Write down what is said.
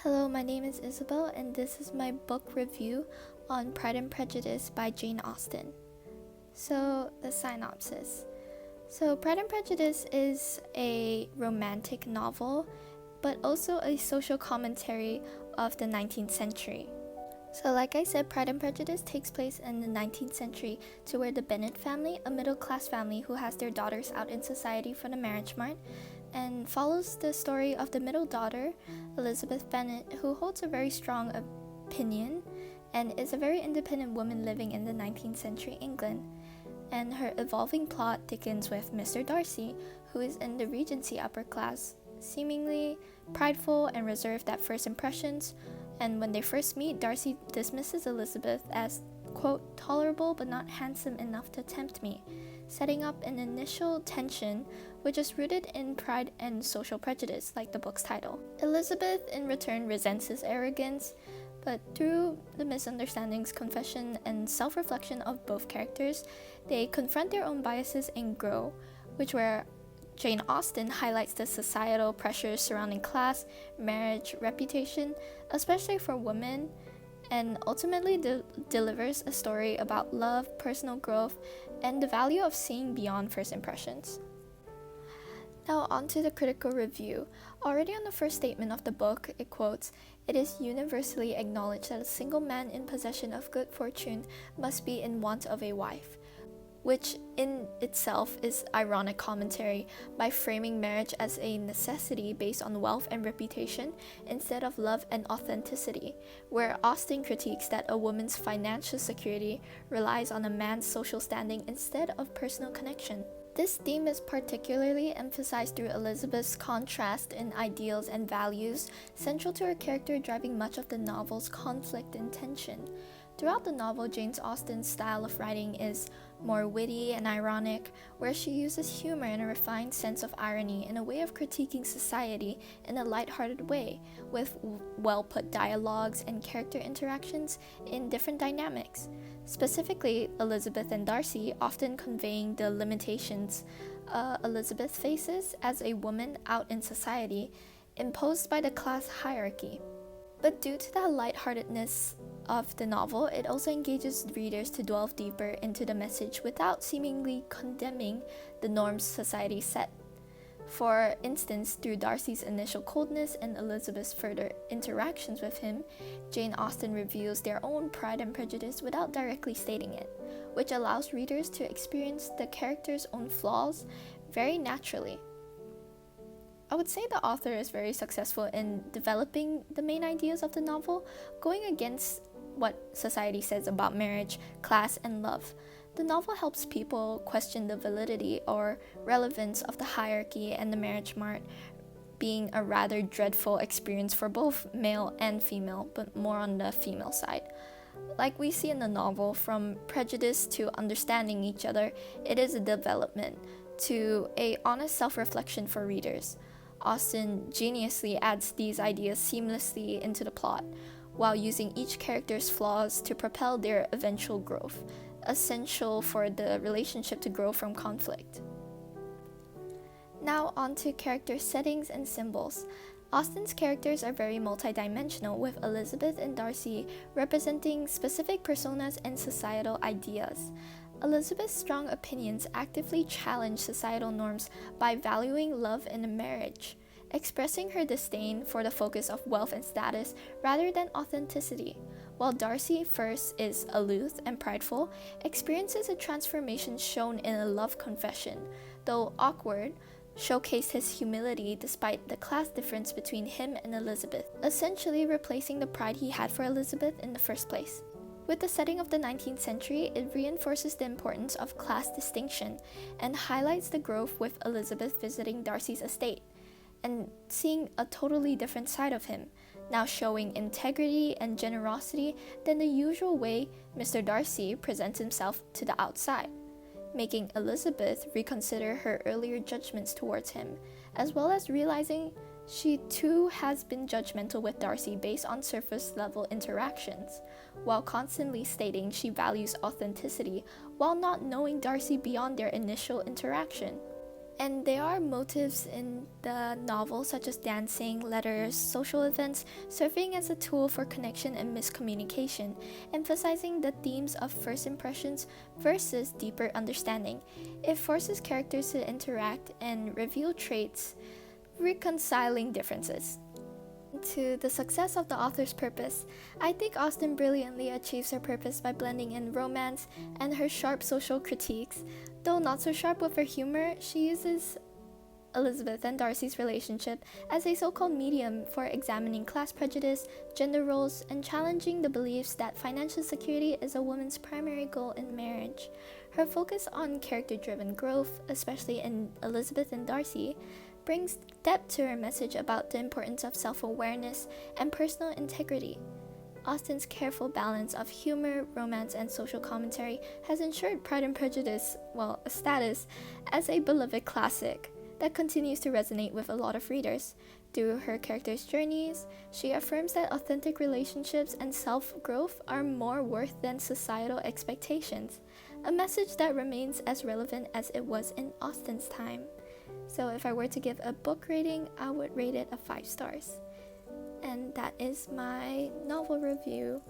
Hello, my name is Isabel, and this is my book review on Pride and Prejudice by Jane Austen. So, the synopsis. Pride and Prejudice is a romantic novel, but also a social commentary of the 19th century. So, like I said, Pride and Prejudice takes place in the 19th century to where the Bennet family, a middle-class family who has their daughters out in society for the marriage mart, and follows the story of the middle daughter, Elizabeth Bennet, who holds a very strong opinion and is a very independent woman living in the 19th century England. And her evolving plot begins with Mr. Darcy, who is in the Regency upper class, seemingly prideful and reserved at first impressions, and when they first meet, Darcy dismisses Elizabeth as, quote, tolerable but not handsome enough to tempt me, setting up an initial tension which is rooted in pride and social prejudice, like the book's title. Elizabeth, in return, resents his arrogance, but through the misunderstandings, confession, and self-reflection of both characters, they confront their own biases and grow, which where Jane Austen highlights the societal pressures surrounding class, marriage, reputation, especially for women, and ultimately delivers a story about love, personal growth, and the value of seeing beyond first impressions. Now on to the critical review. Already on the first statement of the book, it quotes, "It is universally acknowledged that a single man in possession of good fortune must be in want of a wife," which in itself is ironic commentary by framing marriage as a necessity based on wealth and reputation instead of love and authenticity, where Austen critiques that a woman's financial security relies on a man's social standing instead of personal connection. This theme is particularly emphasized through Elizabeth's contrast in ideals and values, central to her character driving much of the novel's conflict and tension. Throughout the novel, Jane Austen's style of writing is more witty and ironic, where she uses humor and a refined sense of irony in a way of critiquing society in a lighthearted way, with well-put dialogues and character interactions in different dynamics. Specifically, Elizabeth and Darcy often conveying the limitations Elizabeth faces as a woman out in society, imposed by the class hierarchy. But due to the lightheartedness of the novel, it also engages readers to delve deeper into the message without seemingly condemning the norms society set. For instance, through Darcy's initial coldness and Elizabeth's further interactions with him, Jane Austen reveals their own pride and prejudice without directly stating it, which allows readers to experience the characters' own flaws very naturally. I would say the author is very successful in developing the main ideas of the novel, going against what society says about marriage, class, and love. The novel helps people question the validity or relevance of the hierarchy and the marriage mart being a rather dreadful experience for both male and female, but more on the female side. Like we see in the novel, from prejudice to understanding each other, it is a development to a honest self-reflection for readers. Austen geniusly adds these ideas seamlessly into the plot, while using each character's flaws to propel their eventual growth, essential for the relationship to grow from conflict. Now on to character settings and symbols. Austen's characters are very multidimensional, with Elizabeth and Darcy representing specific personas and societal ideas. Elizabeth's strong opinions actively challenge societal norms by valuing love in a marriage, expressing her disdain for the focus of wealth and status rather than authenticity, while Darcy first is aloof and prideful, experiences a transformation shown in a love confession, though awkward, showcased his humility despite the class difference between him and Elizabeth, essentially replacing the pride he had for Elizabeth in the first place. With the setting of the 19th century, it reinforces the importance of class distinction and highlights the growth with Elizabeth visiting Darcy's estate and seeing a totally different side of him, now showing integrity and generosity than the usual way Mr. Darcy presents himself to the outside, making Elizabeth reconsider her earlier judgments towards him, as well as realizing she too has been judgmental with Darcy based on surface-level interactions, while constantly stating she values authenticity while not knowing Darcy beyond their initial interaction. And there are motives in the novel, such as dancing, letters, social events, serving as a tool for connection and miscommunication, emphasizing the themes of first impressions versus deeper understanding. It forces characters to interact and reveal traits, reconciling differences. To the success of the author's purpose, I think Austen brilliantly achieves her purpose by blending in romance and her sharp social critiques. Though not so sharp with her humor, she uses Elizabeth and Darcy's relationship as a so-called medium for examining class prejudice, gender roles, and challenging the beliefs that financial security is a woman's primary goal in marriage. Her focus on character-driven growth, especially in Elizabeth and Darcy, brings depth to her message about the importance of self-awareness and personal integrity. Austen's careful balance of humor, romance, and social commentary has ensured Pride and Prejudice, a status as a beloved classic that continues to resonate with a lot of readers. Through her characters' journeys, she affirms that authentic relationships and self-growth are more worth than societal expectations, a message that remains as relevant as it was in Austen's time. So if I were to give a book rating, I would rate it a 5 stars. And that is my novel review.